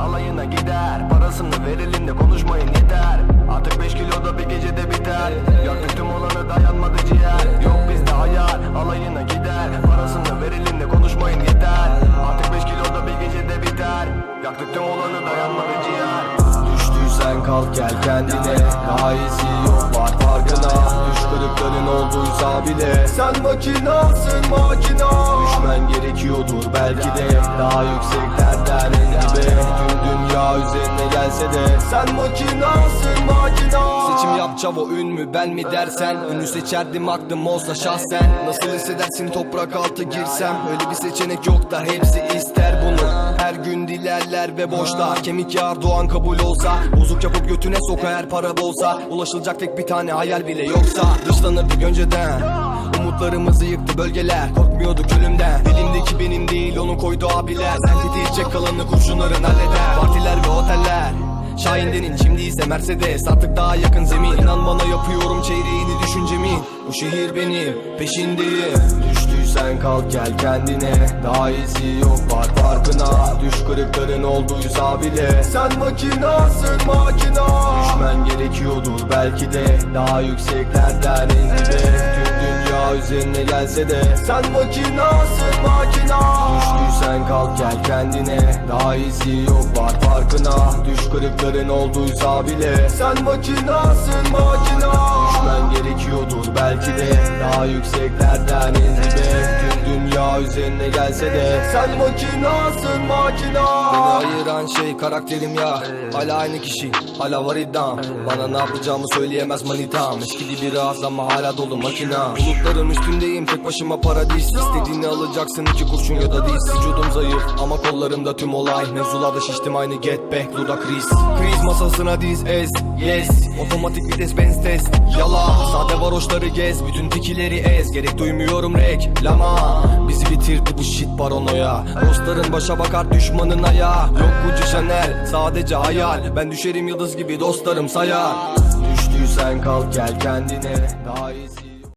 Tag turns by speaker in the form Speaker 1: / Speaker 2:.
Speaker 1: alayına gider. Parasını verelim de konuşmayın yeter. Artık 5 kilo da bir gecede biter. Yaktık tüm olanı dayanmadı ciğer. Yok bizde hayal alayına gider. Parasını verelim de konuşmayın yeter. Artık 5 kilo da bir gecede biter. Yaktık tüm olanı dayanmadı ciğer. Düştüysen kalk gel kendine. Daha iyisi yok var farkına. Düş kırıkların olduysa bile sen makinasın makina. Düşmen gerekiyordur belki de daha yükseklerden en dibe. Tüm dünya üzerine gelse de sen makinasın makina. Seçim yap çavo ün mü ben mi dersen. Ünlü seçerdim aklım olsa şahsen. Nasıl hissedersin toprak altı girsem. Öyle bir seçenek yok da hepsi ister bunu. Her gün dilerler ve boşlar. Kemik yağar doğan kabul olsa. Bozuk yapıp götüne soka her para bolsa. Ulaşılacak tek bir tane hayal bile yoksa. Dışlanırdık önceden. Umutlarımızı yıktı bölgeler. Korkmuyorduk ölümden. Elimdeki benim değil onu koydu abiler. Sen titeyecek kalanını kurşunların halleder. Partiler ve oteller Şahin'denin şimdi ise Mercedes. Artık daha yakın zemin. İnan bana yapıyorum çeyreğini düşüncemin. Bu şehir benim peşindeyim. Düştüysen kalk gel kendine. Daha iyisi yok var farkına. Düş kırıkların olduysa bile sen makinasın makina. Düşmen gerekiyordur belki de daha yükseklerden en dibe. Tüm dünya üzerine gelse de sen makinasın makina. Düştüysen kalk gel kendine. Daha iyisi yok var farkına. Düş kırıkların olduysa bile sen makinasın makina. Düşmen gerekiyordur belki de daha yükseklerden en dibe. Tüm dünya üzerine gelse de sen makinasın makina. Beni ayıran şey karakterim ya. Hala aynı kişi, hala var iddiam. Bana ne yapacağımı söyleyemez manitam. Eskidi biraz ama hala dolu makina. Bulutların üstündeyim tek başıma paradis. İstediğini alacaksın iki kurşun ya da diz. Vücudum zayıf ama kollarımda tüm olay. Mevzularda şiştim aynı get back dudak kriz. Kriz masasına diz ez yes. Otomatik vites benz test yala. Sade varoşları gez bütün tikileri ez. Gerek duymuyorum reklama. Bizi bitirdi bu shit paranoya. Dostların başa bakar düşmanın ayağı. Yok Gucci Chanel sadece hayal. Ben düşerim yıldız gibi dostlarım sayar. Düştüysen kalk gel kendine. Daha iyisi